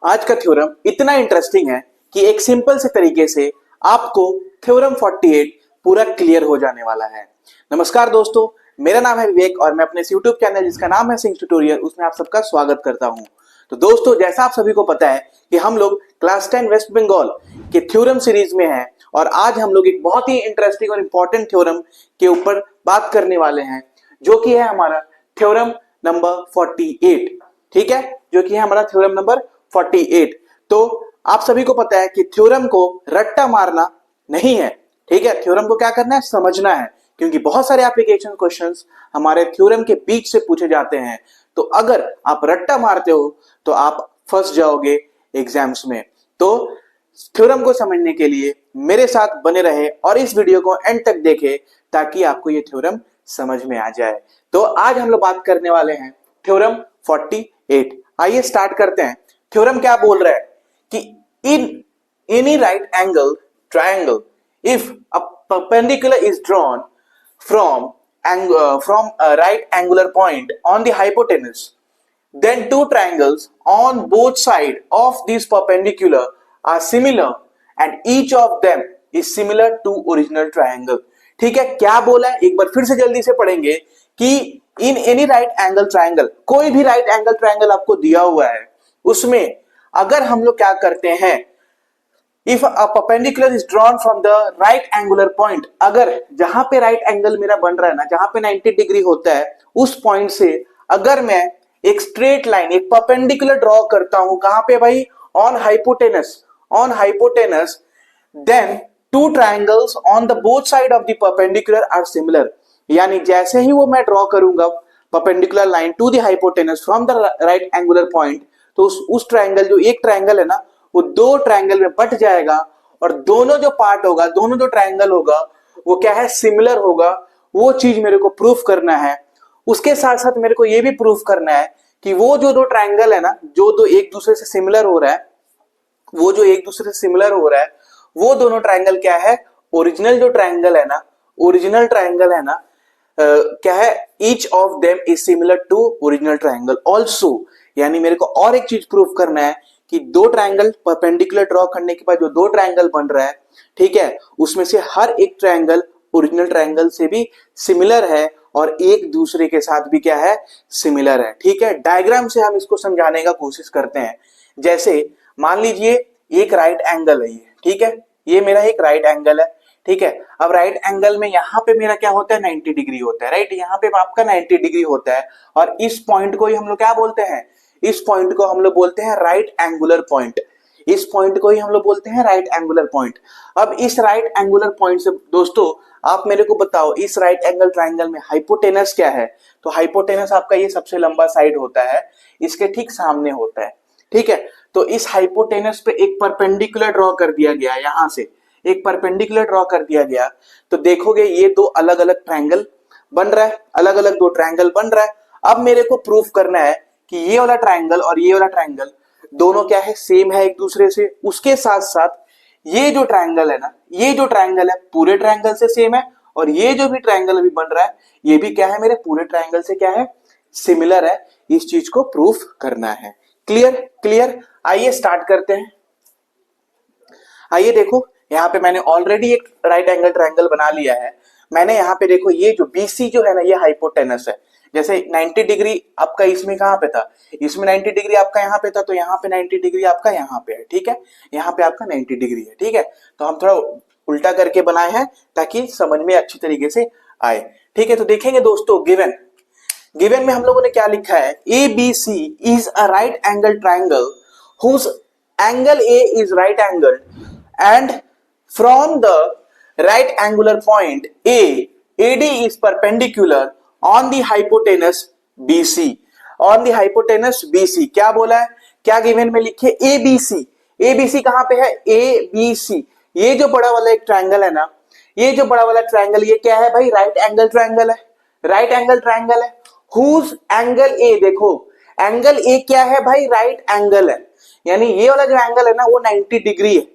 आज का थ्योरम इतना इंटरेस्टिंग है कि एक सिंपल से तरीके से आपको थ्योरम 48 पूरा क्लियर हो जाने वाला है। नमस्कार दोस्तों, मेरा नाम है विवेक और मैं अपने यूट्यूब चैनल जिसका नाम है सिंह ट्यूटोरियल उसमें आप सबका स्वागत करता हूं। तो दोस्तों, जैसा आप सभी को पता है कि हम लोग क्लास 10 वेस्ट बंगाल के थ्योरम सीरीज में हैं और आज हम लोग एक बहुत ही इंटरेस्टिंग और इंपॉर्टेंट थ्योरम के ऊपर बात करने वाले हैं, जो कि है हमारा थ्योरम नंबर 48। ठीक है, जो कि है हमारा थ्योरम नंबर 48। तो आप सभी को पता है कि थ्योरम को रट्टा मारना नहीं है। ठीक है, थ्योरम को क्या करना है, समझना है, क्योंकि बहुत सारे एप्लीकेशन क्वेश्चंस हमारे थ्योरम के बीच से पूछे जाते हैं। तो अगर आप रट्टा मारते हो तो आप फंस जाओगे एग्जाम्स में। तो थ्योरम को समझने के लिए मेरे साथ बने रहे और इस वीडियो को एंड तक देखें ताकि आपको ये थ्योरम समझ में आ जाए। तो आज हम लोग बात करने वाले हैं थ्योरम 48। आइए स्टार्ट करते हैं। थ्योरम क्या बोल रहा है कि in any right angle triangle if a perpendicular is drawn from a right angular point on the hypotenuse, then two triangles on both sides of this perpendicular are similar and each of them is similar to original triangle। ठीक है, क्या बोला है एक बार फिर से जल्दी से पढ़ेंगे कि in any right angle triangle, कोई भी राइट एंगल ट्रायंगल आपको दिया हुआ है, उसमें अगर हम लोग क्या करते हैं, If a perpendicular is drawn from the right angular point, अगर जहां पे राइट एंगल मेरा बन रहा है ना, जहां पे 90 डिग्री होता है, उस पॉइंट से अगर मैं एक स्ट्रेट लाइन, एक परपेंडिकुलर ड्रॉ करता हूं, कहां पे भाई, on hypotenuse, then two triangles on the both side of the perpendicular are similar. यानी जैसे ही वो मैं ड्रॉ करूंगा perpendicular line to the hypotenuse from the right angular point, तो उस ट्राइंगल, जो एक ट्राइंगल है ना, वो दो ट्राइंगल में बट जाएगा और दोनों जो पार्ट होगा, दोनों जो ट्राइंगल होगा, वो क्या है, सिमिलर होगा। वो चीज मेरे को प्रूफ करना है। उसके साथ साथ मेरे को ये भी प्रूफ करना है कि वो जो दो ट्राइंगल है ना, जो दो एक दूसरे से सिमिलर हो रहा है, वो जो एक दूसरे से सिमिलर हो रहा है, वो दोनों ट्राइंगल क्या है, ओरिजिनल जो ट्राइंगल है ना, ओरिजिनल ट्राइंगल है ना, क्या है, each of them is similar to original triangle also. यानी मेरे को और एक चीज प्रूफ करना है कि दो ट्राइंगल परपेंडिकुलर ड्रॉ करने के बाद जो दो ट्राइंगल बन रहा है, ठीक है, उसमें से हर एक ट्राइंगल ओरिजिनल ट्राइंगल से भी सिमिलर है और एक दूसरे के साथ भी क्या है, सिमिलर है। ठीक है, डायग्राम से हम इसको समझाने का कोशिश करते हैं। जैसे मान लीजिए एक राइट एंगल है ये, ठीक है, ये मेरा एक राइट एंगल है। ठीक है, अब राइट एंगल में यहाँ पे मेरा क्या होता है, 90 डिग्री होता है, राइट, यहाँ पे आपका 90 डिग्री होता है और इस पॉइंट को ही हम लोग क्या बोलते हैं, इस पॉइंट को हम लोग बोलते हैं राइट एंगुलर पॉइंट। इस पॉइंट को ही हम लोग बोलते हैं राइट एंगुलर पॉइंट। अब इस राइट एंगुलर पॉइंट से दोस्तों आप मेरे को बताओ, इस राइट एंगल ट्राइंगल में हाइपोटेनस क्या है। तो हाइपोटेनस आपका ये सबसे लंबा साइड होता है, इसके ठीक सामने होता है। ठीक है, तो इस हाइपोटेनस पे एक परपेंडिकुलर ड्रॉ कर दिया गया, यहां से एक परपेंडिकुलर ड्रॉ कर दिया गया, तो देखोगे ये दो अलग अलग ट्राइंगल बन रहा है, अलग अलग दो ट्राइंगल बन रहा है। अब मेरे को प्रूफ करना है कि ये वाला ट्राइंगल और ये वाला ट्राइंगल दोनों क्या है, सेम है एक दूसरे से। उसके साथ साथ ये जो ट्राइंगल है ना, ये जो ट्राइंगल है पूरे ट्राइंगल से सेम है और ये जो भी ट्राइंगल अभी बन रहा है ये भी क्या है, मेरे पूरे ट्राइंगल से क्या है, सिमिलर है। इस चीज को प्रूफ करना है। क्लियर क्लियर, आइए स्टार्ट करते हैं। आइए देखो, यहाँ पे मैंने ऑलरेडी एक राइट एंगल ट्राइंगल बना लिया है। मैंने यहाँ पे देखो, ये जो BC जो है ना, ये हाइपोटेनस है। जैसे 90 डिग्री आपका इसमें कहां पे था, इसमें 90 डिग्री आपका यहाँ पे था, तो यहाँ पे 90 डिग्री आपका यहाँ पे है। ठीक है, यहाँ पे आपका 90 डिग्री है। ठीक है, तो हम थोड़ा उल्टा करके बनाए हैं ताकि समझ में अच्छी तरीके से आए। ठीक है, तो देखेंगे दोस्तों, गिवन में हम लोगों ने क्या लिखा है, ABC is a right angle triangle whose angle A is right angle and from the right angular point AD is perpendicular on the hypotenuse BC, on the hypotenuse BC। क्या बोला है, क्या गिवन में लिखे, ABC कहां पे है, ABC। ये जो बड़ा वाला एक ट्राइंगल है ना, ये जो बड़ा वाला ट्राइंगल, ये क्या है भाई, राइट एंगल ट्राइंगल है, राइट एंगल ट्राइंगल है। हुज एंगल A, देखो एंगल A क्या है भाई, राइट एंगल है। यानी ये वाला जो एंगल है ना वो 90 डिग्री है,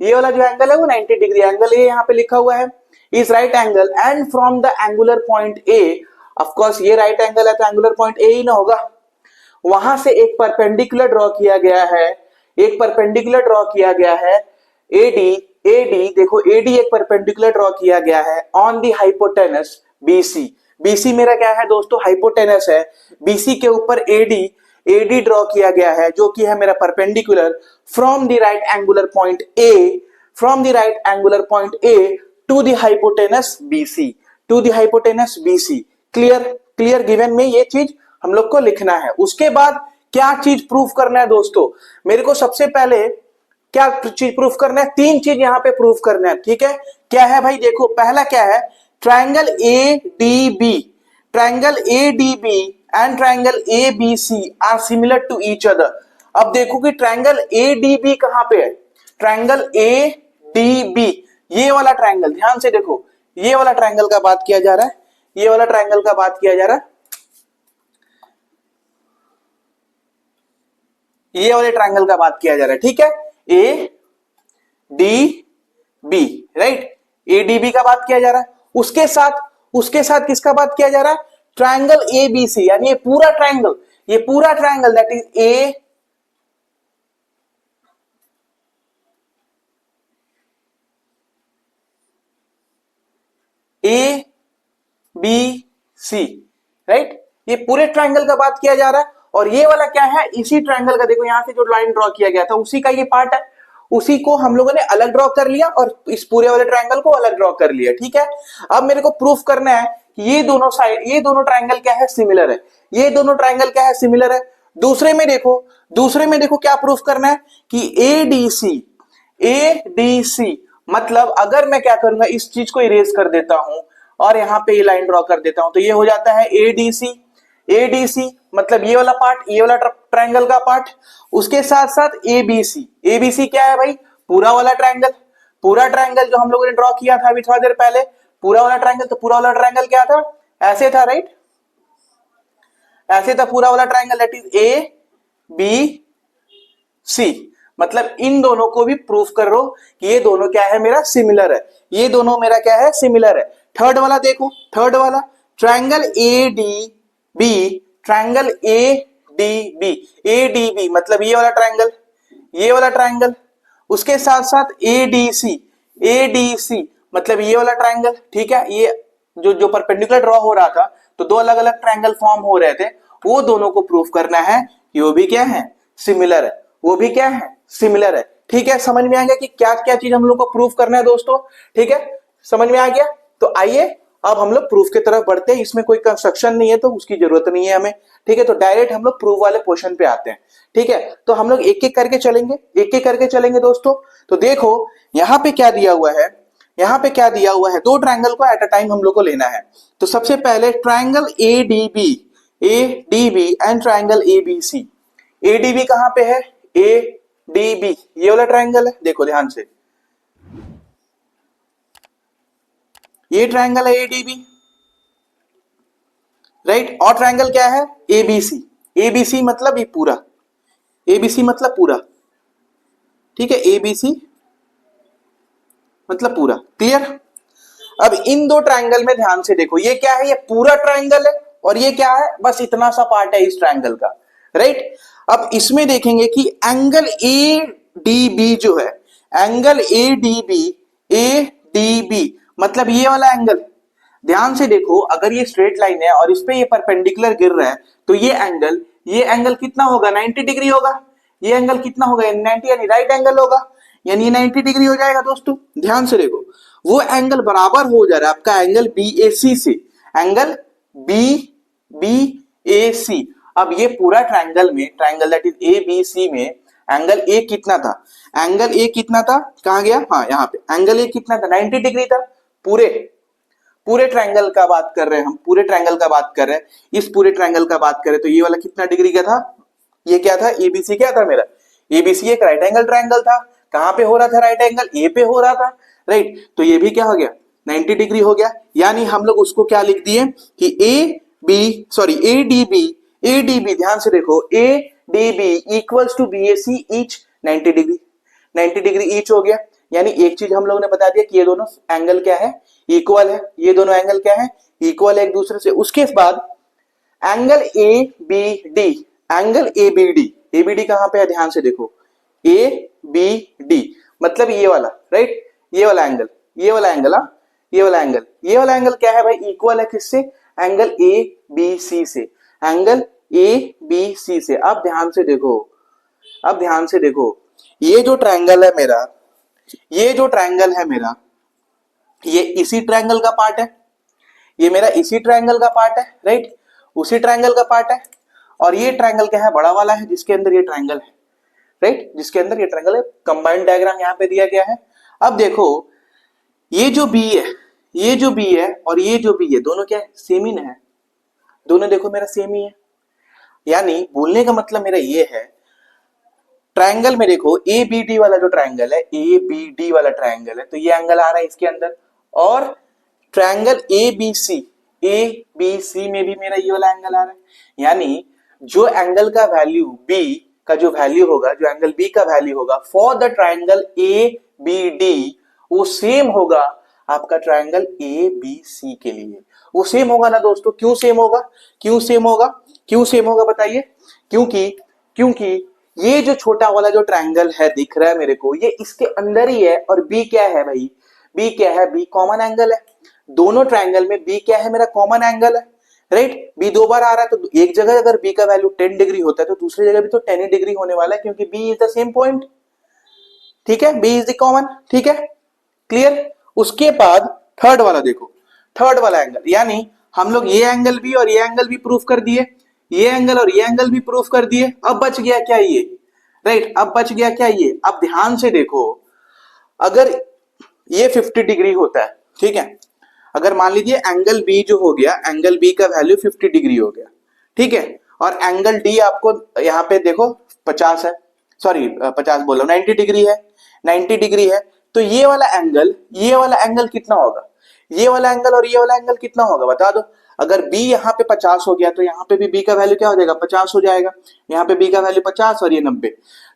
ये वाला जो एंगल है वो 90 डिग्री एंगल है। यहाँ पे लिखा हुआ है इस right angle and from the angular point A, of course ये राइट एंगल है तो एंगुलर पॉइंट A ही ना होगा, वहां से एक परपेंडिकुलर ड्रॉ किया गया है, एक परपेंडिकुलर ड्रॉ किया गया है एडी, देखो एडी एक परपेंडिकुलर ड्रॉ किया गया है on the hypotenuse BC. BC मेरा क्या है दोस्तों, हाइपोटेनस है। बीसी के ऊपर एडी ड्रॉ किया गया है जो कि है मेरा perpendicular from the right angular point A, from the right angular point A to the hypotenuse BC, to the hypotenuse BC. Clear given में ये चीज हम लोग को लिखना है। उसके बाद क्या चीज प्रूफ करना है दोस्तों, मेरे को सबसे पहले क्या चीज प्रूफ करना है, तीन चीज यहां पे प्रूफ करना है, ठीक है। क्या है भाई, देखो पहला क्या है, triangle ADB, triangle ADB and triangle ABC are similar to each other. अब देखो कि ट्रायंगल एडीबी कहां पे है, ट्रायंगल एडीबी ये वाला ट्रायंगल, ध्यान से देखो ये वाला ट्रायंगल का बात किया जा रहा है, ये वाला ट्रायंगल का बात किया जा रहा है, ये वाले ट्रायंगल का बात किया जा रहा है, ठीक है। A D B, right, ADB का बात किया जा रहा है। उसके साथ किसका बात किया जा रहा है, ट्रायंगल एबीसी, यानी ये पूरा triangle that is A B C, right, ये पूरे ट्रायंगल का बात किया जा रहा है। और ये वाला क्या है, इसी ट्रायंगल का, देखो यहां से जो लाइन ड्रॉ किया गया था उसी का ये पार्ट है, उसी को हम लोगों ने अलग ड्रॉ कर लिया और इस पूरे वाले ट्रायंगल को अलग ड्रॉ कर लिया, ठीक है। अब मेरे को प्रूफ करना है कि ये दोनों साइड, ये दोनों ट्रायंगल क्या है, सिमिलर है, ये दोनों ट्रायंगल क्या है, सिमिलर है। दूसरे में देखो क्या प्रूफ करना है कि एडीसी मतलब अगर मैं क्या करूंगा, इस चीज को इरेज कर देता हूं और यहां पे ये लाइन ड्रॉ कर देता हूं तो ये हो जाता है एडीसी मतलब ये वाला पार्ट, ये वाला ट्रायंगल का पार्ट। उसके साथ साथ एबीसी क्या है भाई, पूरा वाला ट्रायंगल जो हम लोगों ने ड्रॉ किया था अभी थोड़ा देर पहले, पूरा वाला ट्रायंगल। तो पूरा वाला ट्रायंगल क्या था, ऐसे था, राइट, ऐसे था पूरा वाला triangle, that is A B C. मतलब इन दोनों को भी प्रूफ कर रो कि ये दोनों क्या है, मेरा सिमिलर है, ये दोनों मेरा क्या है, सिमिलर है। थर्ड वाला देखो, थर्ड वाला ट्रायंगल एडीबी, ट्रायंगल एडीबी मतलब ये वाला ट्रायंगल, उसके साथ साथ एडीसी मतलब ये वाला ट्रायंगल, ठीक है। ये जो परपेंडिकुलर ड्रॉ हो रहा था तो दो अलग अलग ट्रायंगल फॉर्म हो रहे थे, वो दोनों को प्रूफ करना है कि वो भी क्या है, सिमिलर है, वो भी क्या है, सिमिलर है, ठीक है। समझ में आ गया कि क्या क्या चीज हम लोग को प्रूफ करना है दोस्तों, ठीक है, समझ में आ गया। तो आइए अब हम लोग प्रूफ की तरफ बढ़ते हैं, इसमें कोई कंस्ट्रक्शन नहीं है तो उसकी जरूरत नहीं है हमें, ठीक है। तो डायरेक्ट हम लोग प्रूफ वाले क्वेश्चन पे आते हैं, ठीक है। तो हम लोग एक एक करके चलेंगे दोस्तों। तो देखो यहाँ पे क्या दिया हुआ है, दो ट्रायंगल को एट अ टाइम हम लोग को लेना है। तो सबसे पहले triangle ADB and triangle ABC. ADB कहां पे है, एडीबी ये वाला ट्रायंगल है, देखो ध्यान से, ये ट्रायंगल है एडीबी, राइट। और ट्रायंगल क्या है, एबीसी मतलब ये पूरा, एबीसी मतलब पूरा, ठीक है, एबीसी मतलब पूरा, क्लियर। अब इन दो ट्रायंगल में ध्यान से देखो, ये क्या है, ये पूरा ट्रायंगल है और ये क्या है, बस इतना सा पार्ट है इस ट्रायंगल का, राइट। अब इसमें देखेंगे कि एंगल एडीबी जो है, एंगल एडीबी मतलब ये वाला एंगल, ध्यान से देखो, अगर ये स्ट्रेट लाइन है और इस पे ये परपेंडिकुलर गिर रहा है तो ये एंगल कितना होगा, 90 डिग्री होगा। ये एंगल कितना होगा, 90, यानी राइट एंगल होगा, यानी 90 डिग्री हो जाएगा दोस्तों। ध्यान से देखो, वो एंगल बराबर हो जा रहा है आपका एंगल बीएसी से, एंगल बीएसी। अब ये पूरा ट्रायंगल दैट इज एबीसी में एंगल ए कितना था, कहां गया, हाँ यहाँ पे एंगल ए कितना था, 90 डिग्री था। पूरे ट्रायंगल का बात कर रहे हैं हम, पूरे ट्रायंगल का बात कर रहे हैं, इस पूरे ट्रायंगल का बात करें तो ये वाला कितना डिग्री का था, ये क्या था, एबीसी क्या था मेरा, एबीसी एक राइट एंगल ट्रायंगल था। कहां पे हो रहा था राइट एंगल, ए पे हो रहा था, राइट। तो ये भी क्या हो गया, 90 डिग्री हो गया। यानी हम लोग उसको क्या लिख दिए कि एडीबी ध्यान से देखो, ADB equals to BAC each 90 degree, 90 degree each हो गया। यानी एक चीज हम लोगों ने बता दिया कि ये दोनों एंगल क्या है, इक्वल है, ये दोनों एंगल क्या है, इक्वल है एक दूसरे से। उसके बाद एंगल एबीडी कहां पे है, ध्यान से देखो, ए बी डी, मतलब ये वाला, राइट, ये वाला एंगल, ये वाला एंगल, हाँ, ये वाला एंगल, ये वाला एंगल क्या है भाई, इक्वल है किससे, एंगल ए बी सी से, एंगल ए बी सी से। अब ध्यान से देखो, अब ध्यान से देखो, ये जो ट्रायंगल है मेरा, ये जो ट्रायंगल है मेरा, ये इसी ट्रायंगल का पार्ट है, ये मेरा इसी ट्रायंगल का पार्ट है, राइट, उसी ट्रायंगल का पार्ट है। और ये ट्रायंगल क्या है, बड़ा वाला है, जिसके अंदर ये ट्रायंगल है, राइट, जिसके अंदर ये ट्रायंगल है। कंबाइंड डायग्राम यहाँ पे दिया गया है। अब देखो, ये जो बी है, ये जो बी है और ये जो बी है, दोनों क्या है, सेम ही ना है, दोनों देखो मेरा सेम ही है। यानी बोलने का मतलब मेरा ये है, ट्रायंगल में देखो ए बी डी वाला जो ट्रायंगल है, ए बी डी वाला ट्रायंगल है, तो ये एंगल आ रहा है इसके अंदर। और ट्रायंगल ए बी सी में भी मेरा ये वाला एंगल आ रहा है। यानी जो एंगल का वैल्यू बी का जो वैल्यू होगा, जो एंगल बी का वैल्यू होगा for the triangle A B D, वो सेम होगा आपका ट्रायंगल ए बी सी के लिए। वो सेम होगा ना दोस्तों, क्यों सेम होगा, क्यों सेम होगा, क्यों सेम होगा बताइए। क्योंकि क्योंकि ये जो छोटा वाला जो ट्रायंगल है दिख रहा है मेरे को, ये इसके अंदर ही है। और बी क्या है भाई, बी क्या है, बी कॉमन एंगल है। दोनों ट्रायंगल में बी क्या है, मेरा कॉमन एंगल है, राइट। बी दो बार आ रहा है, तो एक जगह अगर बी का वैल्यू 10 डिग्री होता है तो दूसरी जगह भी तो 10 डिग्री होने वाला है, क्योंकि B is the same point, ठीक है, बी इज द कॉमन, ठीक है, क्लियर। उसके बाद थर्ड वाला देखो, थर्ड वाला एंगल, यानी हम लोग ये एंगल भी और ये एंगल भी प्रूफ कर दिए, ये एंगल और ये एंगल भी प्रूफ कर दिए। अब बच गया क्या ये, राइट, अब बच गया क्या ये। अब ध्यान से देखो, अगर ये 50 डिग्री होता है, ठीक है, अगर मान लीजिए एंगल बी जो हो गया, एंगल बी का वैल्यू 50 डिग्री हो गया, ठीक है, और एंगल डी आपको यहाँ पे देखो 50 है, सॉरी 50 बोल रहा हूं, 90 डिग्री है, 90 डिग्री है। तो ये वाला एंगल कितना होगा, ये वाला एंगल और ये वाला एंगल कितना होगा बता दो। अगर b यहाँ पे 50 हो गया तो यहाँ पे भी b का वैल्यू क्या हो जाएगा, 50 हो जाएगा। यहाँ पे b का वैल्यू 50 और ये 90,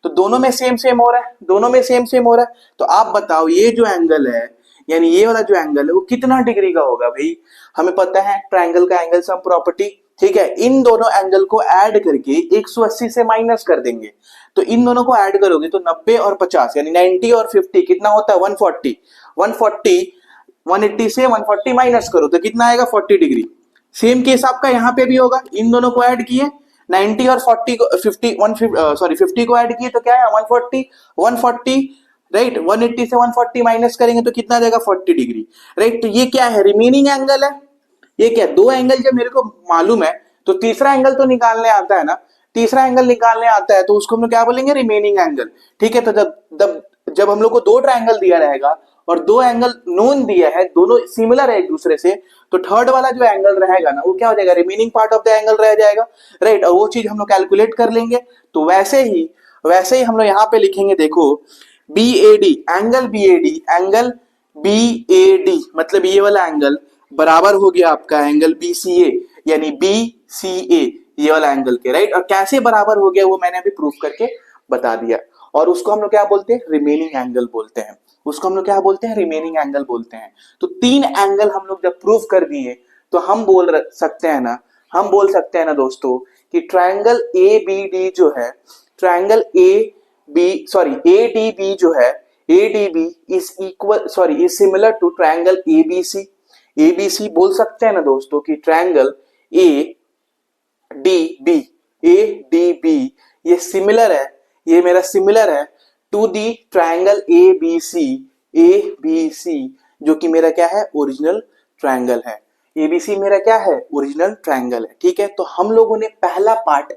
तो दोनों में सेम सेम हो रहा है, दोनों में सेम सेम हो रहा है। तो आप बताओ ये जो एंगल है, यानी ये वाला जो एंगल है वो कितना डिग्री का होगा भाई। हमें पता है ट्रायंगल का एंगल सम प्रॉपर्टी, ठीक है। इन दोनों एंगल को ऐड करके 180 से माइनस कर देंगे, तो इन दोनों को ऐड करोगे तो 90 और 50 यानी 90 और 50 कितना होता है 140, 180 से 140 माइनस करो तो कितना आएगा 40 डिग्री। सेम केस आपका यहाँ पे भी होगा, इन दोनों को ऐड किए 90 और 40 को 50 को ऐड किए तो क्या है 140, राइट, 180 से 140 माइनस करेंगे तो कितना जाएगा 40 डिग्री, राइट। तो ये क्या है, रिमेनिंग एंगल है। ये क्या, दो एंगल जब मेरे को मालूम है तो तीसरा एंगल तो निकालने आता है ना, तीसरा एंगल निकालने आता है तो उसको हम लोग क्या बोलेंगे, रिमेनिंग एंगल, ठीक है। तो जब हम लोग को दो ट्रायंगल दिया रहेगा और दो एंगल नोन दिया है, दोनों सिमिलर है एक दूसरे से, तो थर्ड वाला जो एंगल रहेगा ना वो क्या हो जाएगा, remaining part of the angle रह जाएगा, राइट। और वो चीज हम लोग कैलकुलेट कर लेंगे। तो वैसे ही हम लोग यहाँ पे लिखेंगे, देखो B A D, angle B A D मतलब ये वाला एंगल बराबर हो गया आपका एंगल बी सी ए, यानी बी सी ए ये वाला एंगल के, राइट। और कैसे बराबर हो गया वो मैंने अभी प्रूफ करके बता दिया। और उसको हम लोग क्या बोलते हैं, रिमेनिंग एंगल बोलते हैं, उसको हम लोग क्या बोलते हैं, रिमेनिंग एंगल बोलते हैं। तो तीन एंगल हम लोग जब प्रूफ कर दिए तो हम बोल सकते हैं ना दोस्तों कि ट्रायंगल ए बी डी जो है, ट्रायंगल ए डी बी जो है, A D B is similar to triangle A B C बोल सकते हैं ना दोस्तों कि ट्रायंगल ए डी बी ये सिमिलर है, ये मेरा सिमिलर है to the triangle A B C जो कि मेरा क्या है, ओरिजिनल ट्रायंगल है। एबीसी मेरा क्या है, ओरिजिनल ट्रायंगल है, ठीक है। तो हम लोगों ने पहला पार्ट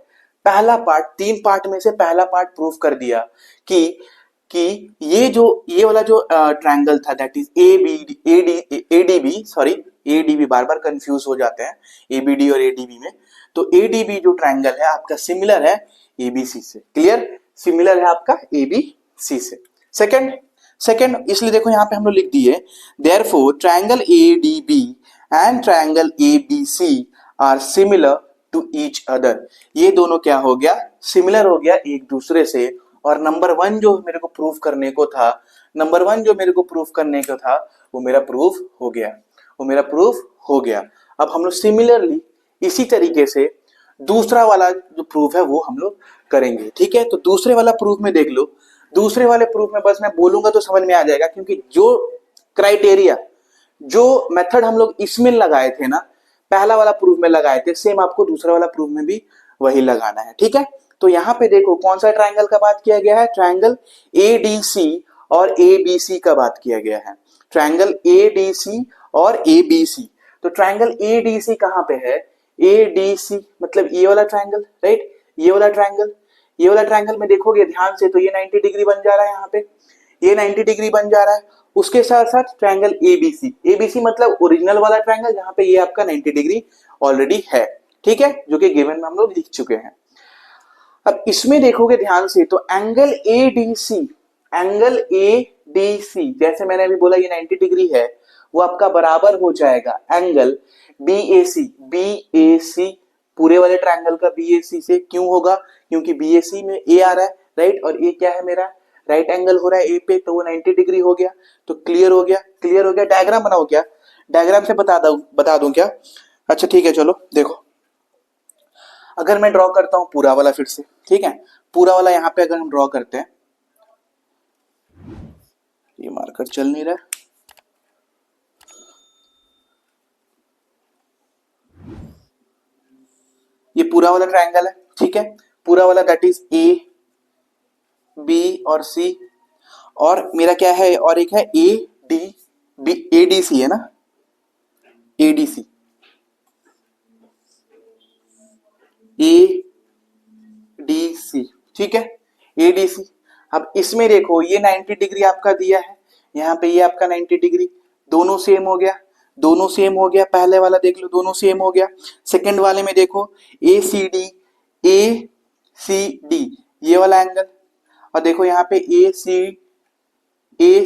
तीन पार्ट में से पहला पार्ट प्रूफ कर दिया कि ये वाला जो ट्रायंगल था that is ADB, bar bar confuse हो जाते हैं एबीडी और एडीबी में। तो एडीबी जो ट्रायंगल है आपका सिमिलर है एबीसी से, क्लियर, सिमिलर है आपका एबीसी से। सेकंड इसलिए देखो यहाँ पे हम लोग लिख दिए, therefore triangle ADB and triangle ABC are similar to each other. ये दोनों क्या हो गया, सिमिलर हो गया एक दूसरे से। और नंबर वन जो मेरे को प्रूफ करने को था वो मेरा प्रूफ हो गया। अब हम लोग सिमिलरली इसी तरीके से दूसरा वाला जो प्रूफ है वो हम लोग करेंगे, ठीक है। तो दूसरे वाला प्रूफ में देख लो, दूसरे वाले प्रूफ में बस मैं बोलूंगा तो समझ में आ जाएगा, क्योंकि जो क्राइटेरिया, जो मेथड हम लोग इसमें लगाए थे ना, पहला वाला प्रूफ में लगाए थे, सेम आपको दूसरा वाला प्रूफ में भी वही लगाना है। ठीक है, तो यहाँ पे देखो कौन सा ट्रायंगल का बात किया गया है, ट्रायंगल एडीसी और एबीसी का बात किया गया है, ट्रायंगल एडीसी और एबीसी। तो ट्रायंगल एडीसी कहाँ पे है, एडीसी मतलब ये वाला ट्रायंगल, राइट, ये वाला ट्रायंगल, ये वाला ट्रायंगल में देखोगे ध्यान से तो ये 90 डिग्री बन जा रहा है, यहाँ पे ये 90 डिग्री बन जा रहा है। उसके साथ साथ ट्रायंगल एबीसी, एबीसी मतलब ओरिजिनल वाला ट्रायंगल जहां पे ये आपका 90 डिग्री ऑलरेडी है। ठीक है, जो कि गिवन में हम लोग लिख चुके हैं। अब इसमें देखोगे ध्यान से तो एंगल एडीसी, एंगल एडीसी जैसे मैंने अभी बोला ये 90 डिग्री है, वो आपका बराबर हो जाएगा एंगल बीएसी, बीएसी पूरे वाले ट्रायंगल का बीएसी से। क्यों होगा, क्योंकि बीएसी में ए आ रहा है, राइट, और ए क्या है मेरा राइट एंगल हो रहा है ए पे, तो वो 90 डिग्री हो गया। तो क्लियर हो गया, क्लियर हो गया। डायग्राम बनाओ क्या, डायग्राम से बता दूं क्या? अच्छा ठीक है, चलो देखो, अगर मैं ड्रॉ करता हूं पूरा वाला फिर से, ठीक है, पूरा वाला यहां पे अगर हम ड्रॉ करते हैं, ये मार्कर चल नहीं रहा है, ये पूरा वाला ट्रायंगल है, ठीक है, पूरा वाला दैट इज ए बी और सी, और मेरा क्या है, और एक है ए डी बी, एडीसी है ना, एडीसी, ए डी सी, ठीक है, एडीसी। अब इसमें देखो ये 90 डिग्री आपका दिया है, यहाँ पे ये आपका 90 डिग्री, दोनों सेम हो गया, दोनों सेम हो गया। पहले वाला देख लो दोनों सेम हो गया। सेकंड वाले में देखो ए सी डी, ए सी डी ये वाला एंगल, और देखो यहाँ पे ए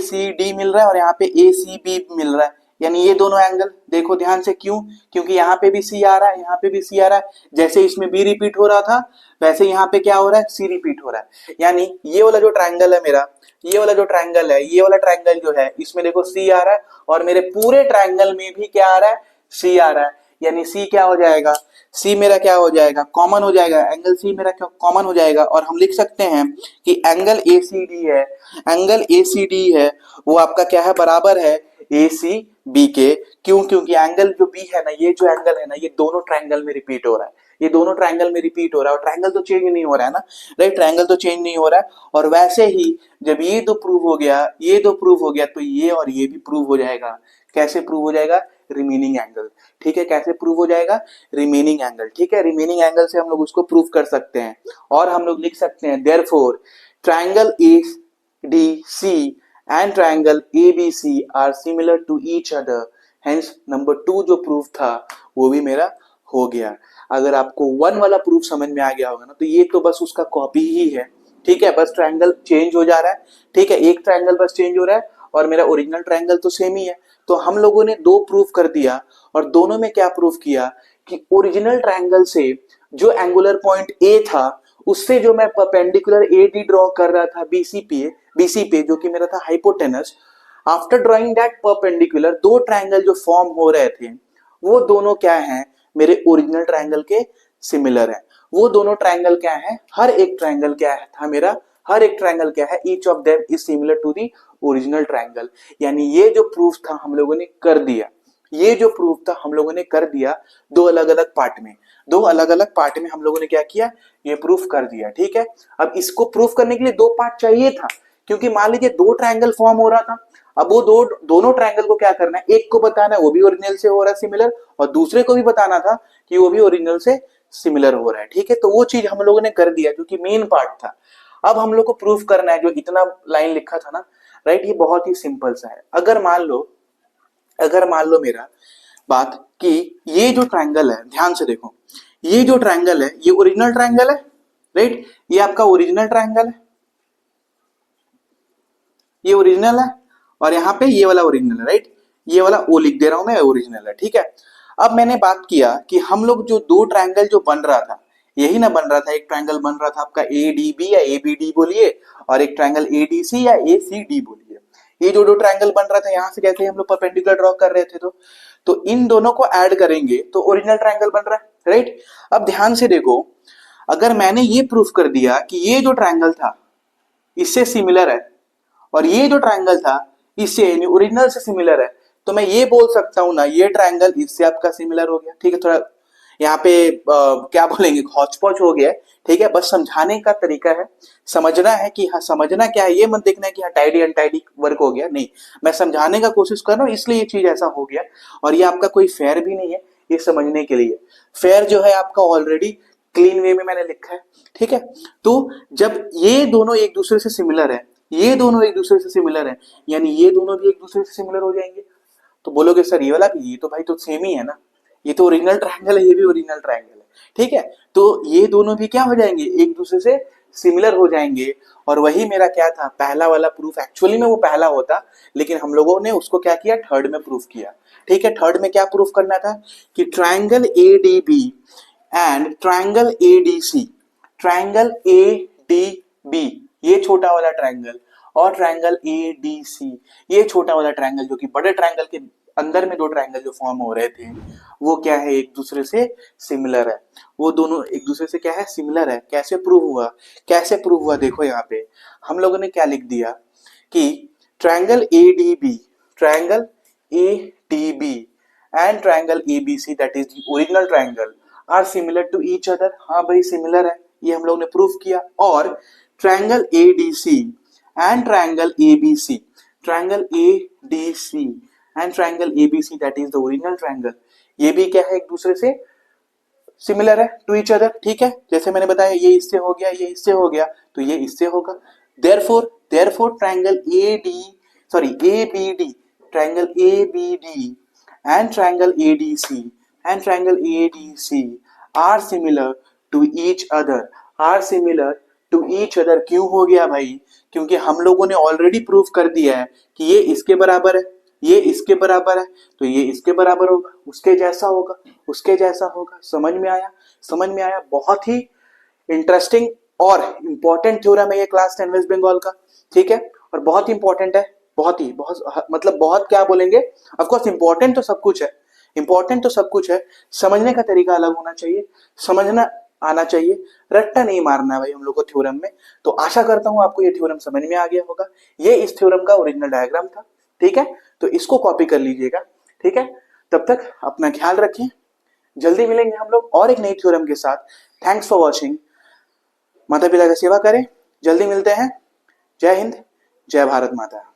सी डी मिल रहा है और यहाँ पे ए सी बी मिल रहा है, यानी ये दोनों एंगल देखो ध्यान से। क्यों, क्योंकि यहाँ पे भी सी आ रहा है, यहाँ पे भी सी आ रहा है, जैसे इसमें बी रिपीट हो रहा था वैसे यहाँ पे क्या हो रहा है, सी रिपीट हो रहा है। यानी ये वाला जो ट्रायंगल है मेरा, ये वाला जो ट्रायंगल है, ये वाला ट्रायंगल जो है इसमें देखो सी आ रहा है, और मेरे पूरे ट्रायंगल में भी क्या आ रहा है, सी आ रहा है। यानी सी क्या हो जाएगा, सी मेरा क्या हो जाएगा, कॉमन हो जाएगा, एंगल सी मेरा क्या कॉमन हो जाएगा, और हम लिख सकते हैं कि एंगल ए सी डी है, एंगल ए सी डी है वो आपका क्या है, बराबर है ए सी बी के। क्यों, क्योंकि एंगल जो बी है ना, ये जो एंगल है ना, ये दोनों ट्रायंगल में रिपीट हो रहा है, ये दोनों ट्रायंगल में रिपीट हो रहा है, और ट्रायंगल तो चेंज नहीं हो रहा है ना, राइट, ट्रायंगल तो चेंज नहीं हो रहा है। और वैसे ही जब ये दो प्रूव हो गया, ये दो प्रूव हो गया, तो ये और ये भी प्रूव हो जाएगा। कैसे प्रूव हो जाएगा, रिमेनिंग एंगल, ठीक है, कैसे प्रूव हो जाएगा, रिमेनिंग एंगल, ठीक है, रिमेनिंग एंगल से हम लोग उसको प्रूव कर सकते हैं। और हम लोग लिख सकते हैं therefore triangle ADC and triangle ABC are similar to each other, hence number 2 जो प्रूफ था वो भी मेरा हो गया। अगर आपको 1 वाला प्रूफ समझ में आ गया होगा ना, तो ये तो बस उसका कॉपी ही है, ठीक है, बस ट्रायंगल चेंज हो जा रहा है, ठीक है, एक ट्रायंगल बस चेंज हो रहा है, और मेरा ओरिजिनल ट्रायंगल तो सेम ही है। तो हम लोगों ने 2 प्रूफ कर दिया, और दोनों में क्या प्रूफ किया कि ओरिजिनल ट्रायंगल से जो एंगुलर पॉइंट ए था, उससे जो मैं परपेंडिकुलर एडी ड्रॉ कर रहा था बीसी पे जो कि मेरा था hypotenuse, after drawing that perpendicular, 2 triangle जो फॉर्म हो रहे थे वो दोनों क्या हैं, मेरे ओरिजिनल ट्रायंगल के सिमिलर है। वो दोनों ट्रायंगल क्या है, हर एक ट्रायंगल क्या है था मेरा, हर एक ट्रायंगल क्या है, each of them is similar to the original triangle. यानी ये जो प्रूफ था हम लोगों ने कर दिया, ये जो प्रूफ था हम लोगों ने कर दिया 2 अलग अलग पार्ट में, 2 अलग अलग पार्ट में हम लोगों ने क्या किया, ये प्रूफ कर दिया, ठीक है। अब इसको प्रूफ करने के लिए 2 पार्ट चाहिए था, क्योंकि मान लीजिए 2 ट्रायंगल फॉर्म हो रहा था। अब वो दोनों ट्रायंगल को क्या करना है, एक को बताना है वो भी ओरिजिनल से हो रहा है सिमिलर, और दूसरे को भी बताना था कि वो भी ओरिजिनल से सिमिलर हो रहा है, ठीक है। तो वो चीज हम लोगों ने कर दिया जो कि मेन पार्ट था। अब हम लोग को प्रूफ करना है जो इतना लाइन लिखा था ना, राइट, ये बहुत ही सिंपल सा है। अगर मान लो मेरा बात कि ये जो ट्रायंगल है, ध्यान से देखो, ये जो ट्रायंगल है ये ओरिजिनल ट्रायंगल है, राइट, ये आपका ओरिजिनल ट्रायंगल है, ये ओरिजिनल है, और यहाँ पे ये वाला ओरिजिनल है, राइट, ये वाला ओ लिख दे रहा हूं मैं, ओरिजिनल है, ठीक है। अब मैंने बात किया कि हम लोग जो 2 ट्रायंगल जो बन रहा था, यही ना बन रहा था, एक ट्रायंगल बन रहा था आपका एडीबी या एबीडी बोलिए, और एक ट्रायंगल एडीसी या एसीडी बोलिए। ये जो 2 ट्रायंगल बन रहा था, यहां से कैसे हम लोग परपेंडिकुलर ड्रॉ कर रहे थे, तो इन दोनों को ऐड करेंगे तो ओरिजिनल ट्रायंगल बन रहा है, राइट। अब ध्यान से देखो, अगर मैंने ये प्रूफ कर दिया कि ये जो ट्रायंगल था, इससे सिमिलर है और ये जो ट्रायंगल था इससे यानी ओरिजिनल से सिमिलर है, तो मैं ये बोल सकता हूं ना ये ट्रायंगल इससे आपका सिमिलर हो गया। ठीक है, थोड़ा यहाँ पे क्या बोलेंगे हौच पौच हो गया है। ठीक है, बस समझाने का तरीका है, समझना है कि हाँ समझना क्या है, ये मत देखना है कि हाँ टाइडी अनटाइडी वर्क हो गया, नहीं, मैं समझाने का कोशिश कर रहा हूँ इसलिए ये चीज ऐसा हो गया। और ये आपका कोई फेयर भी नहीं है, ये समझने के लिए। फेयर जो है आपका ऑलरेडी क्लीन वे में मैंने लिखा है। ठीक है, तो जब ये दोनों एक दूसरे से सिमिलर है, ये दोनों एक दूसरे से सिमिलर है, यानी ये दोनों भी एक दूसरे से सिमिलर हो जाएंगे, तो बोलोगे सर ये वाला भी, ये तो भाई तो सेम ही है ना, ये तो ओरिजिनल ट्रायंगल है, ये भी ओरिजिनल ट्रायंगल है। ठीक है, तो ये दोनों भी क्या हो जाएंगे, एक दूसरे से सिमिलर हो जाएंगे। और वही मेरा क्या था पहला वाला प्रूफ, एक्चुअली में वो पहला होता, लेकिन हम लोगों ने उसको क्या किया थर्ड में प्रूफ किया। ठीक है, थर्ड में क्या प्रूफ करना था कि triangle A D B and triangle A D C, triangle A D B ये छोटा वाला ट्रायंगल और ट्रायंगल ए डी सी ये छोटा वाला ट्रायंगल, जो कि बड़े ट्रायंगल के अंदर में दो ट्रायंगल जो फॉर्म हो रहे थे, वो क्या है एक दूसरे से सिमिलर है। वो दोनों एक दूसरे से क्या है सिमिलर है। कैसे प्रूव हुआ, कैसे प्रूव हुआ, देखो यहाँ पे हम लोगों ने क्या लिख दिया कि triangle A D B, triangle A D B and triangle A B C that is the original triangle are similar to each other. हाँ भाई सिमिलर है, ये हम लोग ने प्रूव किया। और triangle A D C and triangle A B C, triangle A D C and triangle A B C that is the original triangle, ये भी क्या है एक दूसरे से सिमिलर है टू ईच अदर। ठीक है, जैसे मैंने बताया ये इससे हो गया, ये इससे हो गया, तो ये इससे होगा। Therefore triangle A D sorry A B D, triangle A B D and triangle A D C and triangle A D C are similar to each other, are similar to each other. क्यों हो गया भाई, क्योंकि हम लोगों ने already proof कर दिया है कि ये इसके बराबर है, ये इसके बराबर है, तो ये इसके बराबर होगा, उसके जैसा होगा, उसके जैसा होगा। समझ में आया, समझ में आया। बहुत ही इंटरेस्टिंग और इंपॉर्टेंट थ्योरम है ये क्लास 10 वेस्ट बंगाल का। ठीक है, और बहुत ही इंपॉर्टेंट है, बहुत मतलब बहुत क्या बोलेंगे, ऑफ कोर्स इंपॉर्टेंट तो सब कुछ है, इंपॉर्टेंट तो सब कुछ है, समझने का तरीका अलग होना चाहिए, समझना आना चाहिए, रट्टा नहीं मारना है भाई हम लोग को थ्योरम में। तो आशा करता हूं आपको ये थ्योरम समझ में आ गया होगा। ये इस थ्योरम का ओरिजिनल डायग्राम था। ठीक है, तो इसको कॉपी कर लीजिएगा। ठीक है, तब तक अपना ख्याल रखें, जल्दी मिलेंगे हम लोग और एक नई थ्योरम के साथ। Thanks for watching. माता पिता का सेवा करें, जल्दी मिलते हैं। जय हिंद, जय भारत माता।